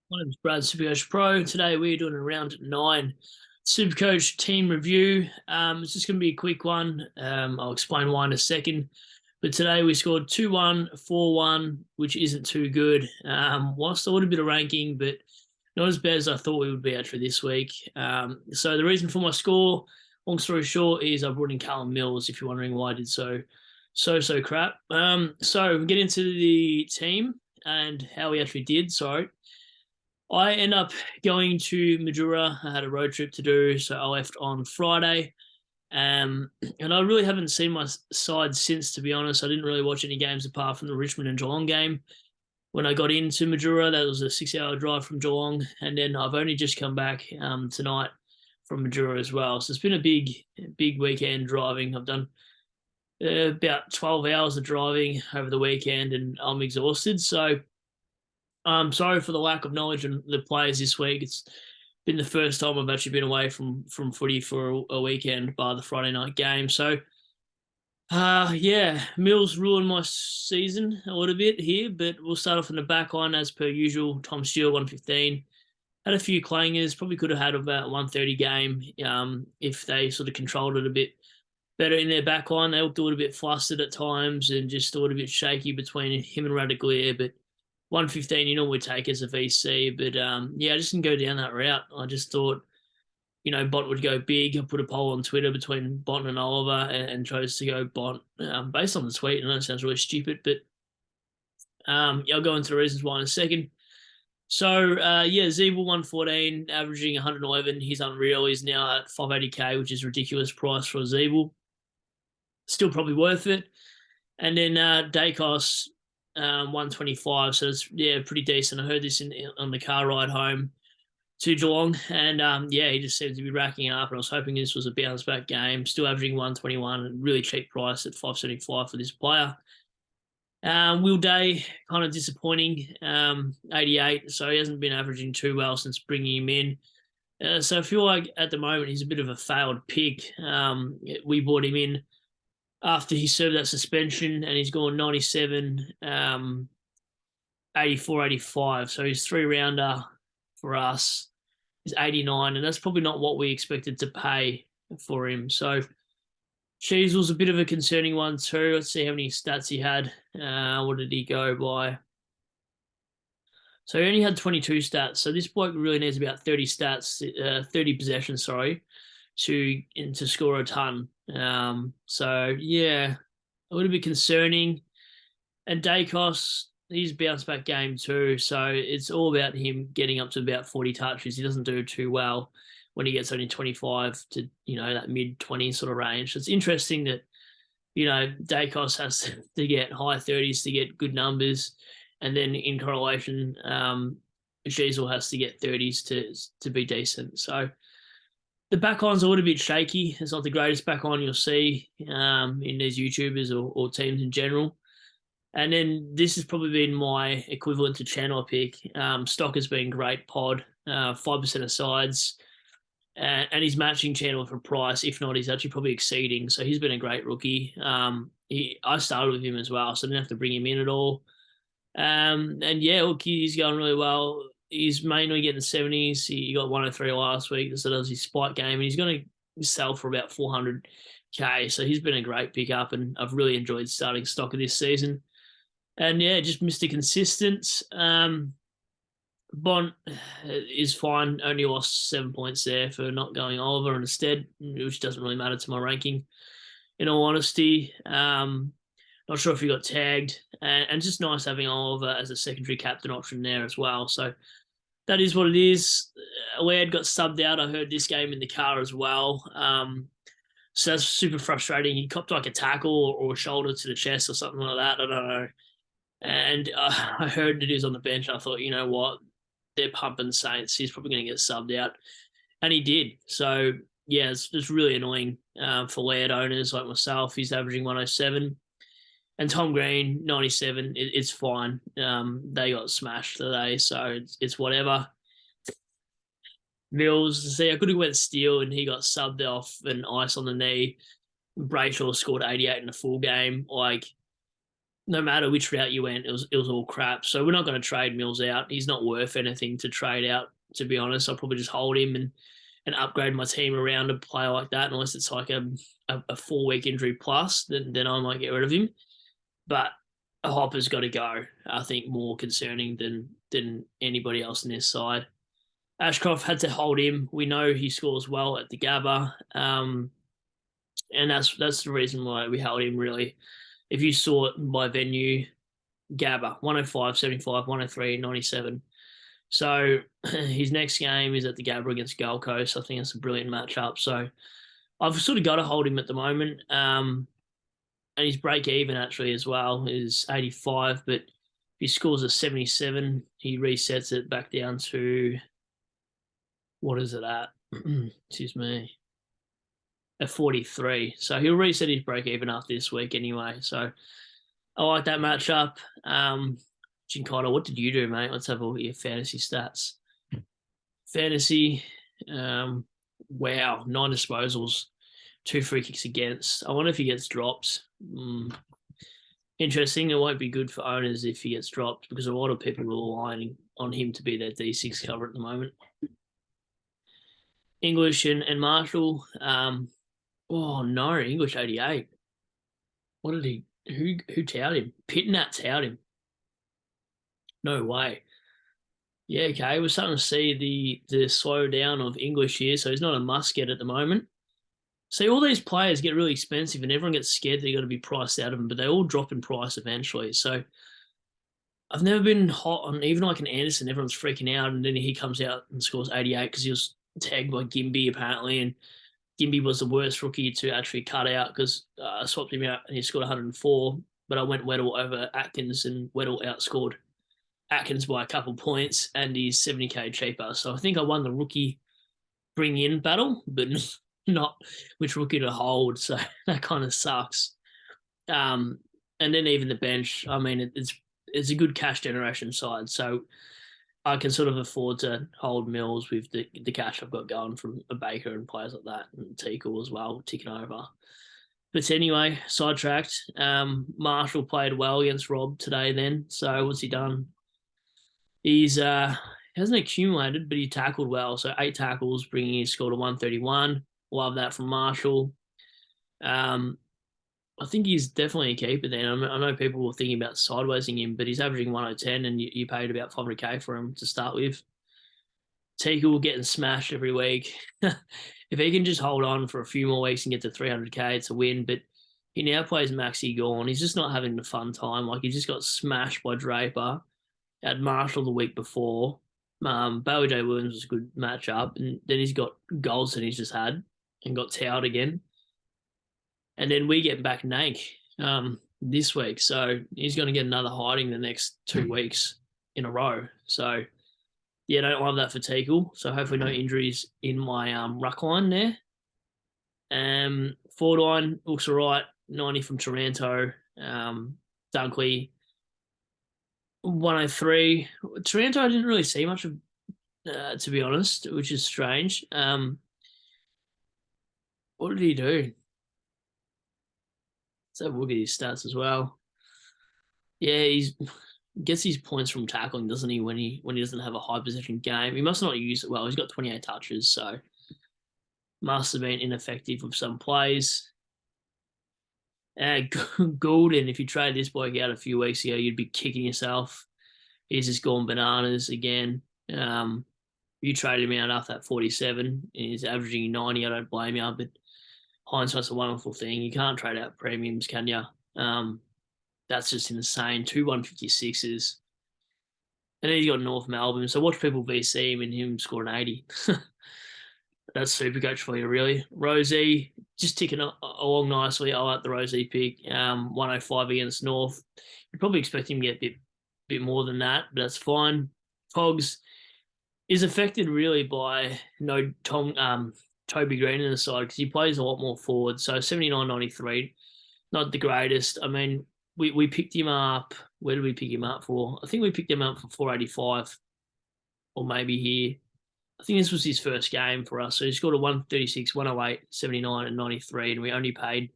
My name is Brad, SuperCoach Pro. Today we're doing a round 9 SuperCoach team review. It's just going to be a quick one. I'll explain why in a second. But today we scored 2-1, 4-1, which isn't too good. Lost a little bit of ranking, but not as bad as I thought we would be actually this week. So the reason for my score, long story short, is I brought in Callum Mills, if you're wondering why I did so crap. So we get into the team and how we actually did. Sorry. I end up going to Madura. I had a road trip to do, so I left on Friday. And I really haven't seen my side since, to be honest. I didn't really watch any games apart from the Richmond and Geelong game. When I got into Madura, that was a 6-hour drive from Geelong, and then I've only just come back tonight from Madura as well. So it's been a big weekend driving. I've done about 12 hours of driving over the weekend, and I'm exhausted. So I'm sorry for the lack of knowledge on the players this week. It's been the first time I've actually been away from footy for a weekend by the Friday night game. So, yeah, Mills ruined my season a little bit here, but we'll start off in the back line as per usual. Tom Stewart, 115. Had a few clangers, probably could have had about 130 game if they sort of controlled it a bit better in their back line. They looked a little bit flustered at times and just a little bit shaky between him and Radaglia, but 115 you normally take as a VC, but yeah, I just didn't go down that route. I just thought, Bont would go big. I put a poll on Twitter between Bont and Oliver and chose to go Bont based on the tweet. I know it sounds really stupid, but yeah, I'll go into the reasons why in a second. So, yeah, Zeeble 114, averaging 111. He's unreal. He's now at 580k, which is a ridiculous price for a Zeeble. Still probably worth it. And then Dacos, 125. So it's pretty decent. I heard this on the car ride home to Geelong, and yeah, he just seems to be racking up. And I was hoping this was a bounce back game. Still averaging 121, really cheap price at 575 for this player. Will Day kind of disappointing, 88. So he hasn't been averaging too well since bringing him in. So I feel like at the moment he's a bit of a failed pick. We bought him in after he served that suspension, and he's gone 97, 84, 85. So his 3-rounder for us is 89, and that's probably not what we expected to pay for him. So Sheasel's a bit of a concerning one too. Let's see how many stats he had. What did he go by? So he only had 22 stats. So this bloke really needs about 30 stats, 30 possessions, sorry, to score a ton. So yeah, a little bit concerning. And Dacos, he's bounced back game too. So it's all about him getting up to about 40 touches. He doesn't do too well when he gets only 25 to, that mid-20 sort of range. So it's interesting that, Dacos has to get high 30s to get good numbers. And then in correlation, Sheasel has to get 30s to be decent. So the back line's a little bit shaky. It's not the greatest back line you'll see in these YouTubers or teams in general. And then this has probably been my equivalent to channel pick. Stock has been great pod, 5% of sides, and he's matching channel for price. If not, he's actually probably exceeding. So he's been a great rookie. I started with him as well, so I didn't have to bring him in at all. And yeah, look, he's going really well. He's mainly getting 70s. He got 103 last week. So does his spike game, and he's going to sell for about 400k. So he's been a great pickup, and I've really enjoyed starting Stock of this season. And yeah, just Mr. Consistent. Bont is fine. Only lost 7 points there for not going Oliver instead, which doesn't really matter to my ranking, in all honesty. Not sure if he got tagged, and just nice having Oliver as a secondary captain option there as well. So that is what it is. Laird got subbed out. I heard this game in the car as well. So that's super frustrating. He copped like a tackle or a shoulder to the chest or something like that. I don't know. And I heard that he was on the bench. I thought, you know what? They're pumping Saints. He's probably going to get subbed out. And he did. So, yeah, it's just really annoying for Laird owners like myself. He's averaging 107. And Tom Green, 97. It's fine. They got smashed today, so it's whatever. Mills, see, I could have went Steele and he got subbed off and ice on the knee. Brayshaw scored 88 in the full game. Like, no matter which route you went, it was all crap. So we're not going to trade Mills out. He's not worth anything to trade out, to be honest. I'll probably just hold him and upgrade my team around a player like that, unless it's like a 4-week injury plus, then I might get rid of him. But Hopper's got to go. I think more concerning than anybody else in this side. Ashcroft had to hold him. We know he scores well at the Gabba, and that's the reason why we held him. Really, if you saw it by venue, Gabba 105, 75, 103, 97. So his next game is at the Gabba against Gold Coast. I think it's a brilliant matchup. So I've sort of got to hold him at the moment. And his break even actually as well is 85, but if he scores a 77, he resets it back down to, what is it at? Excuse me. At 43. So he'll reset his break even after this week anyway. So I like that matchup. Giancarlo, what did you do, mate? Let's have a look at your fantasy stats. Fantasy, wow, 9 disposals, 2 free kicks against. I wonder if he gets dropped. Interesting. It won't be good for owners if he gets dropped because a lot of people are relying on him to be their D6 cover at the moment. English and Marshall. Oh no, English 88. What did he? Who towed him? Pitnat towed him. No way. Yeah, okay. We're starting to see the slow down of English here, so he's not a must get at the moment. See, all these players get really expensive and everyone gets scared they're going to be priced out of them, but they all drop in price eventually. So I've never been hot on, even like an Anderson, everyone's freaking out, and then he comes out and scores 88 because he was tagged by Gimby apparently, and Gimby was the worst rookie to actually cut out because I swapped him out and he scored 104, but I went Weddle over Atkins and Weddle outscored Atkins by a couple points and he's 70k cheaper. So I think I won the rookie bring in battle, but not which rookie to hold. So that kind of sucks. And then even the bench, I mean, it's a good cash generation side. So I can sort of afford to hold Mills with the cash I've got going from a Baker and players like that, and Teakle as well, ticking over. But anyway, sidetracked. Marshall played well against Rob today then. So what's he done? He's hasn't accumulated, but he tackled well. So 8 tackles, bringing his score to 131. Love that from Marshall. I think he's definitely a keeper then. I know people were thinking about sidewaysing him, but he's averaging 110 and you paid about 500k for him to start with. Teakle getting smashed every week. If he can just hold on for a few more weeks and get to 300k, it's a win. But he now plays Maxi Gorn. He's just not having a fun time. Like, he just got smashed by Draper. Had Marshall the week before. Bailey J. Williams was a good matchup. And then he's got Goldson he's just had and got towed again. And then we get back Nank this week. So he's going to get another hiding the next 2 weeks in a row. So, yeah, don't love that for Teakle. So hopefully no injuries in my ruck line there. Forward line looks all right. 90 from Taranto. Dunkley, 103. Taranto I didn't really see much of, to be honest, which is strange. What did he do? Let's have a look at his stats as well. Yeah, he gets his points from tackling, doesn't he? When he doesn't have a high possession game, he must not use it well. He's got 28 touches, so must have been ineffective with some plays. Goulden, if you trade this bloke out a few weeks ago, you'd be kicking yourself. He's just gone bananas again. You traded him out after that 47, and he's averaging 90. I don't blame you, but hindsight's a wonderful thing. You can't trade out premiums, can you? That's just insane. 2 156s. And then he's got North Melbourne. So watch people VC him and him score an 80. That's SuperCoach for you, really. Rosie, just ticking along nicely. I like the Rosie pick. 105 against North. You'd probably expect him to get a bit more than that, but that's fine. Cogs is affected really by Toby Green in the side because he plays a lot more forward. So 79.93, not the greatest. I mean, we picked him up. Where did we pick him up for? I think we picked him up for 485 or maybe here. I think this was his first game for us. So he scored a 136, 108, 79 and 93, and we only paid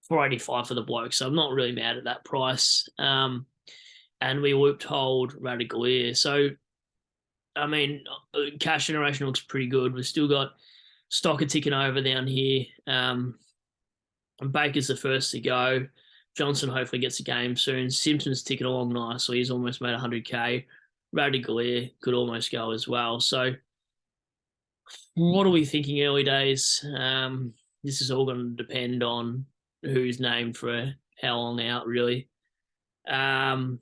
485 for the bloke, so I'm not really mad at that price. And we looped hold Radicalier. So, I mean, cash generation looks pretty good. We've still got Stocker ticking over down here. And Baker's the first to go. Johnson hopefully gets a game soon. Simpson's ticking along nicely. He's almost made 100K. Radicalier could almost go as well. So, what are we thinking early days? This is all going to depend on who's named for how long out, really. Or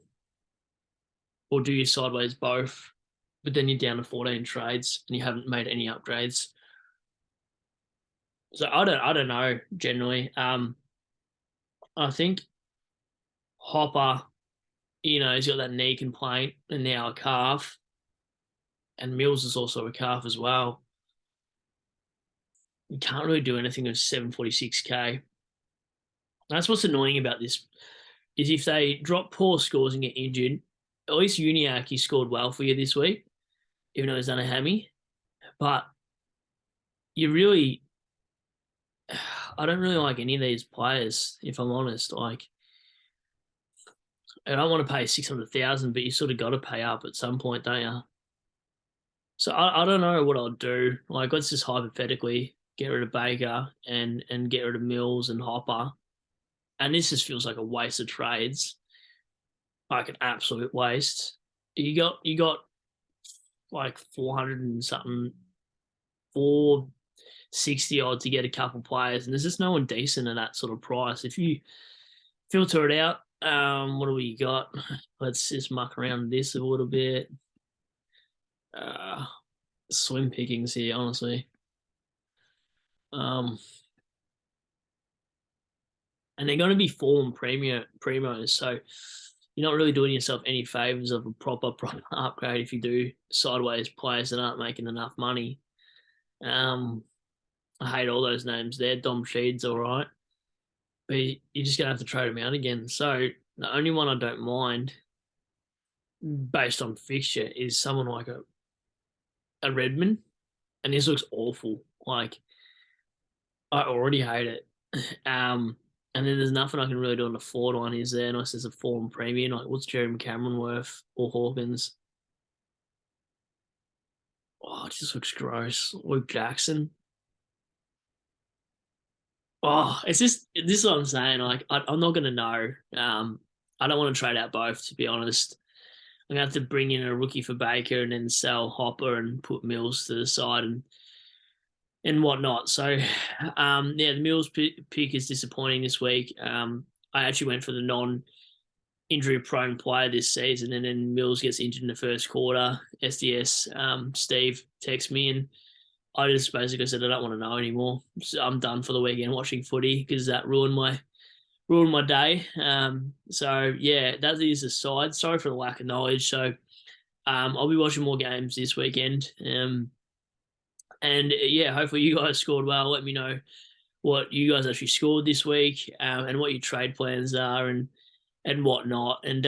do you sideways both? But then you're down to 14 trades and you haven't made any upgrades. So I don't know generally. I think Hopper, he's got that knee complaint and now a calf, and Mills is also a calf as well. You can't really do anything with 746K. That's what's annoying about this, is if they drop poor scores and get injured, at least Uniac, he scored well for you this week, even though he's done a hammy. But you really, I don't really like any of these players, if I'm honest. Like, I don't want to pay 600,000, but you sort of got to pay up at some point, don't you? So I don't know what I'll do. Like, let's just hypothetically get rid of Baker and get rid of Mills and Hopper. And this just feels like a waste of trades, like an absolute waste. You got like 400 and something, 460 odd to get a couple players, and there's just no one decent at that sort of price. If you filter it out, what do we got? Let's just muck around this a little bit. Swim pickings here, honestly. And they're going to be form primos, so you're not really doing yourself any favors of a proper upgrade if you do sideways players that aren't making enough money. I hate all those names there. Dom Sheed's all right, but you're just going to have to trade them out again. So the only one I don't mind, based on fixture, is someone like a Redmond, and this looks awful. Like, I already hate it. And then there's nothing I can really do on the forward one, is there? Unless there's a form premium. Like, what's Jeremy Cameron worth or Hawkins? Oh, it just looks gross. Luke Jackson. Oh, it's just, this is what I'm saying. Like, I'm not going to know. I don't want to trade out both, to be honest. I'm going to have to bring in a rookie for Baker and then sell Hopper and put Mills to the side and whatnot. So, the Mills pick is disappointing this week. I actually went for the non-injury prone player this season, and then Mills gets injured in the first quarter. SDS, Steve texts me, and I just basically said I don't want to know anymore. So I'm done for the weekend watching footy because that ruined my day. So yeah, that is the side. Sorry for the lack of knowledge. So I'll be watching more games this weekend. And yeah, hopefully you guys scored well. Let me know what you guys actually scored this week, and what your trade plans are and whatnot. And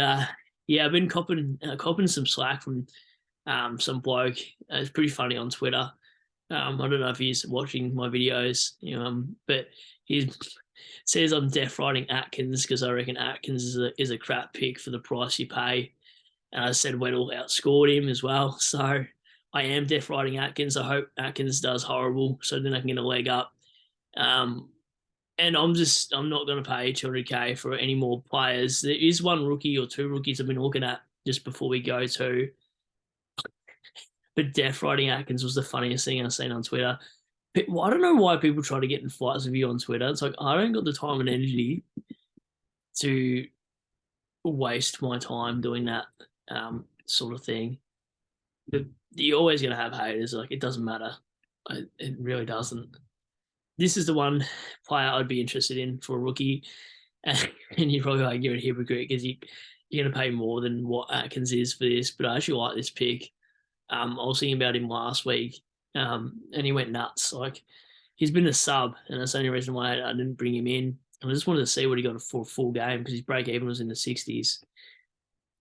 yeah, I've been copping some slack from some bloke. It's pretty funny on Twitter. I don't know if he's watching my videos, but he says I'm deaf riding Atkins because I reckon Atkins is a crap pick for the price you pay. And I said Weddle outscored him as well. So I am deaf riding Atkins. I hope Atkins does horrible so then I can get a leg up. And I'm not going to pay 200K for any more players. There is one rookie or two rookies I've been looking at just before we go to. But deaf riding Atkins was the funniest thing I've seen on Twitter. But I don't know why people try to get in fights with you on Twitter. It's like, I don't got the time and energy to waste my time doing that sort of thing. But you're always going to have haters. Like, it doesn't matter. It really doesn't. This is the one player I'd be interested in for a rookie. And you're probably like, you're a hypocrite because you're going to pay more than what Atkins is for this. But I actually like this pick. I was thinking about him last week, and he went nuts. Like, he's been a sub, and that's the only reason why I didn't bring him in. And I just wanted to see what he got for a full game because his break even was in the 60s.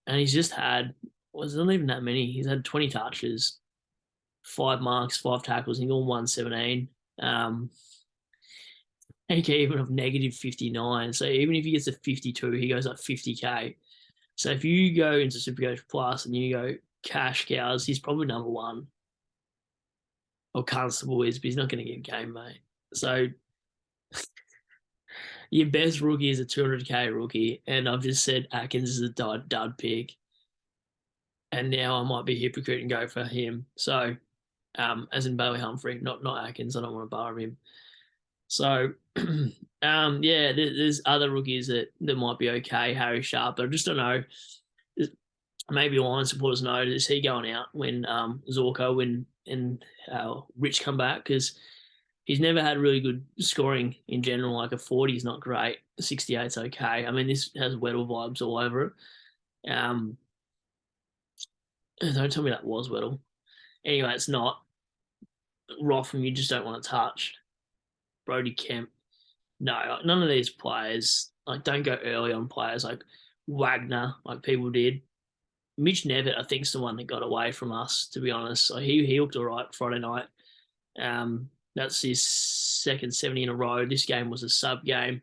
And he's just had, was not even that many. He's had 20 touches, 5 marks, 5 tackles, and he got 117. And even of negative 59. So even if he gets a 52, he goes up 50K. So if you go into SuperCoach Plus and you go cash cows, he's probably number one. Or Constable is, but he's not going to get game, mate. So your best rookie is a 200K rookie, and I've just said Atkins is a dud pick. And now I might be a hypocrite and go for him. So, as in Bailey Humphrey, not Atkins. I don't want to borrow him. So, yeah, there's other rookies that might be okay. Harry Sharp, but I just don't know. Maybe Lions supporters know, is he going out when Zorko and Rich come back? Because he's never had really good scoring in general. Like a 40 is not great. A 68 is okay. I mean, this has Weddle vibes all over it. Don't tell me that was Weddle. Anyway, it's not. Rotham, you just don't want to touch. Brody Kemp. No, none of these players, like, don't go early on players like Wagner, like people did. Mitch Nevitt, I think, is the one that got away from us, to be honest. So he looked all right Friday night. That's his second 70 in a row. This game was a sub game.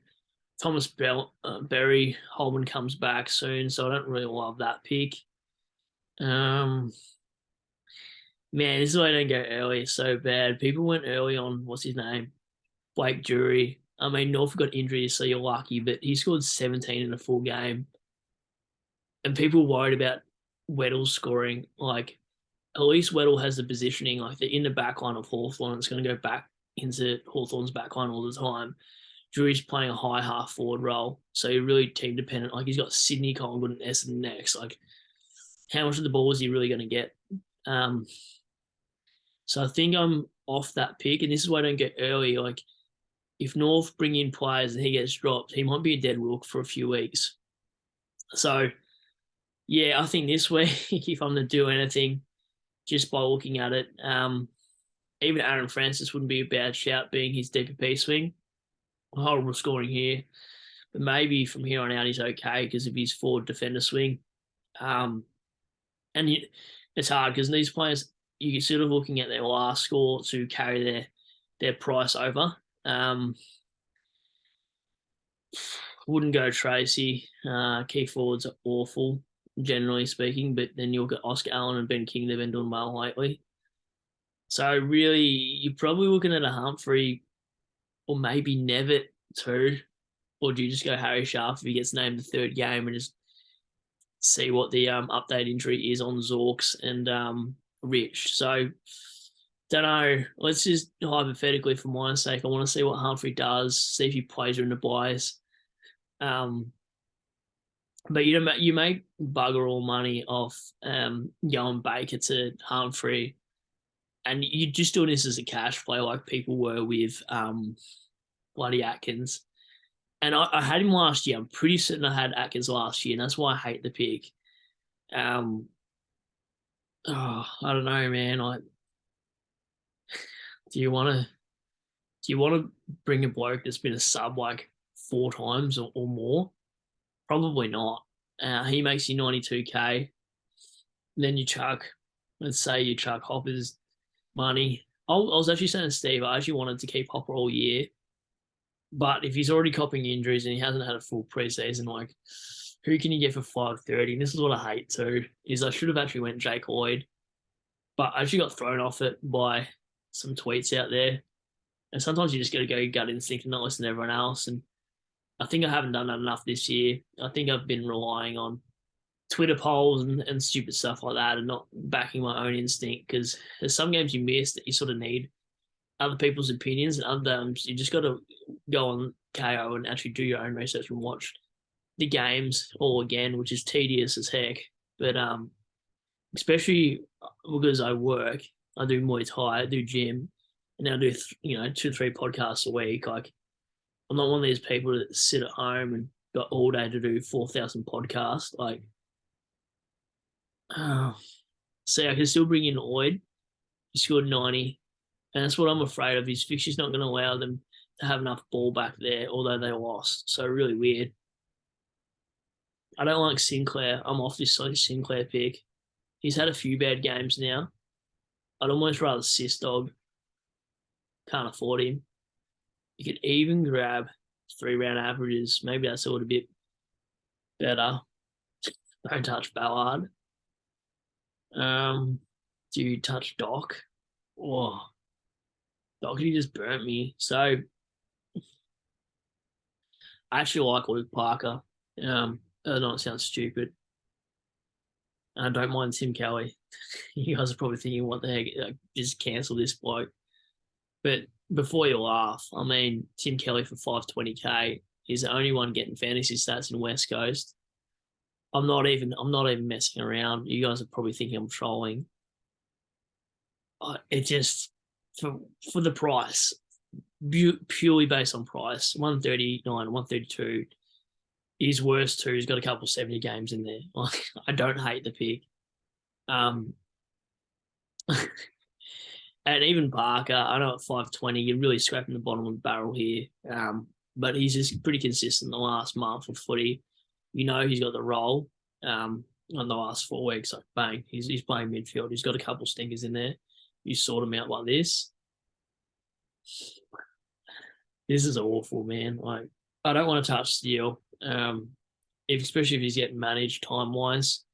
Thomas Berry Holman comes back soon, so I don't really love that pick. Man, this is why I don't go early. It's so bad. People went early on, what's his name? Blake Jury. I mean, Norfolk got injuries, so you're lucky, but he scored 17 in a full game. And people worried about Weddle scoring. Like, at least Weddle has the positioning, like they're in the back line of Hawthorn. It's going to go back into Hawthorn's back line all the time. Drury's playing a high half forward role, so you're really team dependent. Like, he's got Sydney, Collingwood, and Essendon next. Like, how much of the ball is he really going to get? So I think I'm off that pick, and this is why I don't get early. Like, if North bring in players and he gets dropped, he might be a dead rook for a few weeks. So, yeah, I think this week, if I'm to do anything, just by looking at it, even Aaron Francis wouldn't be a bad shout, being his DPP swing. Horrible scoring here, but maybe from here on out he's okay because of his forward defender swing. It's hard because these players, you're sort of looking at their last score to carry their price over. Wouldn't go Tracy. Key forwards are awful, generally speaking, but then you'll get Oscar Allen and Ben King. They've been doing well lately. So really, you're probably looking at a Humphrey or maybe Nevitt too. Or do you just go Harry Sharp if he gets named the third game and just see what the update injury is on Zorks and Rich? So, don't know. Let's just hypothetically, for my sake, I want to see what Humphrey does, see if he plays her in the buys. But you make bugger all money off going Baker to Humphrey, and you're just doing this as a cash play like people were with bloody Atkins. And I had him last year. I'm pretty certain I had Atkins last year, and that's why I hate the pick. I don't know, man. Do you want to bring a bloke that's been a sub like 4 times or more? Probably not. He makes you 92K. Then let's say you chuck Hopper's money. I was actually saying to Steve, I actually wanted to keep Hopper all year. But if he's already copping injuries and he hasn't had a full preseason, like, who can you get for 530? And this is what I hate too, is I should have actually went Jake Lloyd. But I actually got thrown off it by some tweets out there. And sometimes you just got to go gut instinct and not listen to everyone else. And I think I haven't done that enough this year. I think I've been relying on Twitter polls and stupid stuff like that and not backing my own instinct, because there's some games you miss that you sort of need other people's opinions, and other times you just got to go on KO and actually do your own research and watch the games all again, which is tedious as heck. But especially because I work, I do Muay Thai, I do gym, and I do 2-3 podcasts a week. Like, I'm not one of these people that sit at home and got all day to do 4,000 podcasts. Like, see, I can still bring in Lloyd. He scored 90. And that's what I'm afraid of. His fixture's not going to allow them to have enough ball back there, although they lost. So really weird. I don't like Sinclair. I'm off this Sinclair pick. He's had a few bad games now. I'd almost rather Sis Dog. Can't afford him. You could even grab 3-round averages. Maybe that's a little bit better. Don't touch Ballard. Do you touch Doc? Oh, Doherty just burnt me. So I actually like Luke Parker. I know it sounds stupid. And I don't mind Tim Kelly. You guys are probably thinking, what the heck? Like, just cancel this bloke. But before you laugh, I mean, Tim Kelly for 520k is the only one getting fantasy stats in West Coast. I'm not even messing around. You guys are probably thinking I'm trolling. It just for the price, purely based on price, 139, 132. His worst two, he's got a couple 70 games in there. Like, I don't hate the pick. And even Parker, I know at 520, you're really scraping the bottom of the barrel here. But he's just pretty consistent the last month of footy. You know he's got the role on the last 4 weeks. Like, bang, he's playing midfield. He's got a couple stinkers in there. You sort him out like this. This is awful, man. Like, I don't want to touch Steele, especially if he's getting managed time-wise.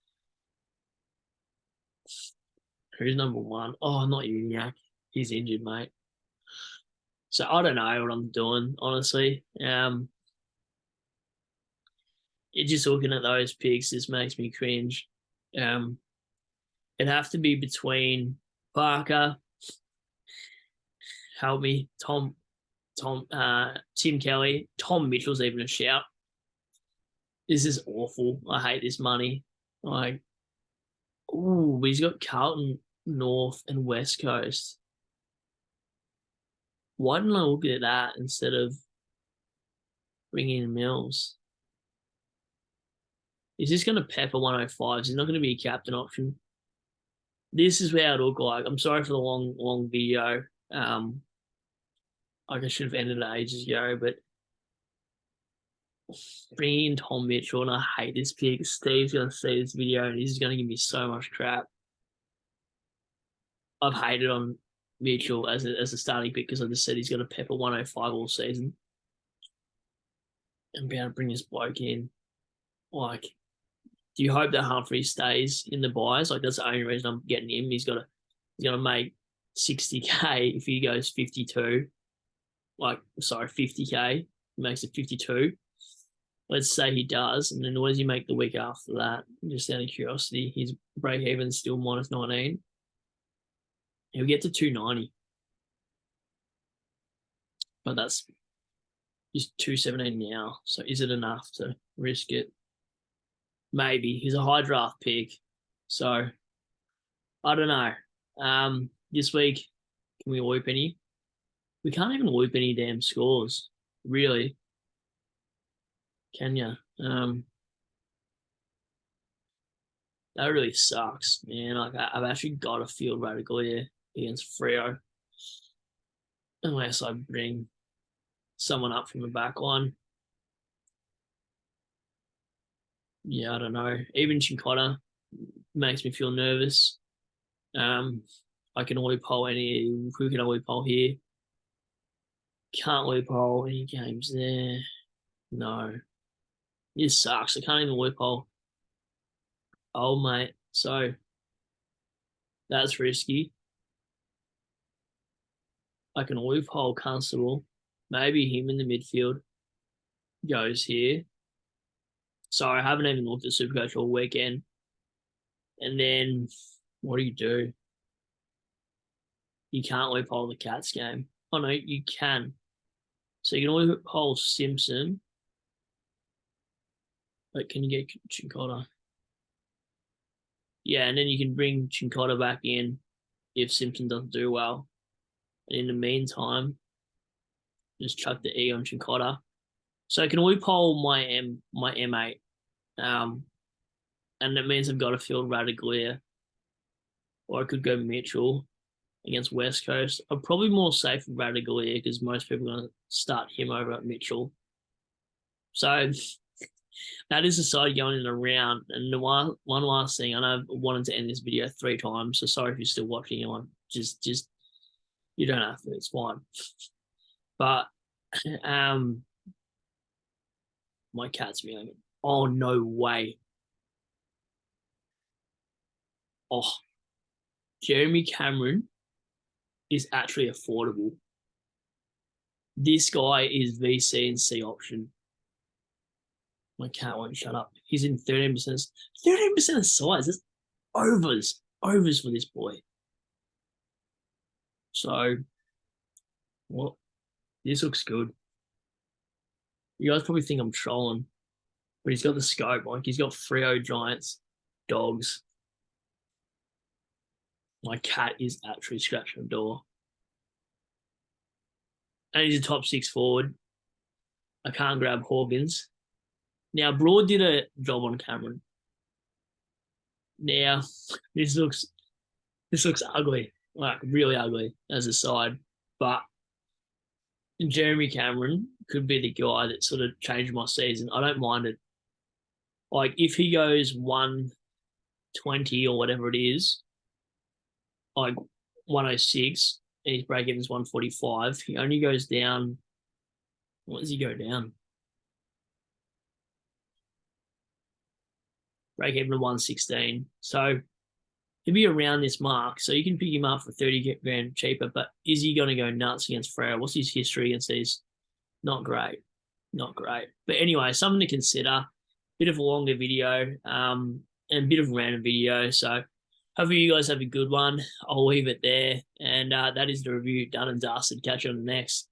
Who's number one? Oh, not Uniac. He's injured, mate. So I don't know what I'm doing, honestly. Just looking at those picks, this makes me cringe. It'd have to be between Parker, help me, Tim Kelly, Tom Mitchell's even a shout. This is awful. I hate this money. Like, ooh, he's got Carlton, North, and West Coast. Why didn't I look at that instead of bringing in Mills? Is this going to pepper 105s? He's not going to be a captain option. This is where it look like. I'm sorry for the long video. Like, I should have ended it ages ago, but bringing in Tom Mitchell, and I hate this pick. Steve's going to see this video, and he's going to give me so much crap. I've hated on Mitchell as a starting pick because I just said he's got a pepper 105 all season. And be able to bring this bloke in. Like, do you hope that Humphrey stays in the buys? Like, that's the only reason I'm getting him. He's got to make 60k if he goes 52. Like, sorry, 50k. He makes it 52. Let's say he does, and then what does he make the week after that? Just out of curiosity, his break even still minus 19. He'll get to 290, but that's just 217 now. So is it enough to risk it? Maybe. He's a high draft pick, so I don't know. This week, can we loop any? We can't even loop any damn scores, really. Can you? That really sucks, man. Like, I've actually got a field radical here against Freo, unless I bring someone up from the back line. Yeah, I don't know. Even Chincotta makes me feel nervous. I can loophole any. Who can I loophole here? Can't loophole any games there. No. This sucks. I can't even loophole. Oh, mate. So that's risky. I can loophole Constable. Maybe him in the midfield goes here. Sorry, I haven't even looked at SuperCoach all weekend. And then what do? You can't loophole the Cats game. Oh, no, you can. So you can loophole Simpson. But can you get Chincotta? Yeah, and then you can bring Chincotta back in if Simpson doesn't do well. And in the meantime, just chuck the E on Chincotta. So can we poll my M8? And that means I've got to field Radaglia. Or I could go Mitchell against West Coast. I'm probably more safe with Radaglia because most people are going to start him over at Mitchell. So that is the side going in a round. And the one last thing, I know I've wanted to end this video 3 times, so sorry if you're still watching on. Just you don't have to, it's fine. But My cat's meowing. Oh, no way. Oh, Jeremy Cameron is actually affordable. This guy is VC and C option. My cat won't shut up. He's in 13%. 13% of size. That's overs. Overs for this boy. So, well, this looks good. You guys probably think I'm trolling, but he's got the scope. Like, he's got Freo Giants, dogs. My cat is actually scratching the door. And he's a top 6 forward. I can't grab Hawkins. Now, Broad did a job on Cameron. Now, this looks ugly, like really ugly as a side. But Jeremy Cameron could be the guy that sort of changed my season. I don't mind it. Like, if he goes 120 or whatever it is, like 106, and his break even is 145, he only goes down. What does he go down? Break even to 116. So he'll be around this mark. So you can pick him up for 30 grand cheaper. But is he going to go nuts against Freo? What's his history against these? Not great. Not great. But anyway, something to consider. Bit of a longer video and a bit of a random video. So hopefully you guys have a good one. I'll leave it there. And that is the review done and dusted. Catch you on the next.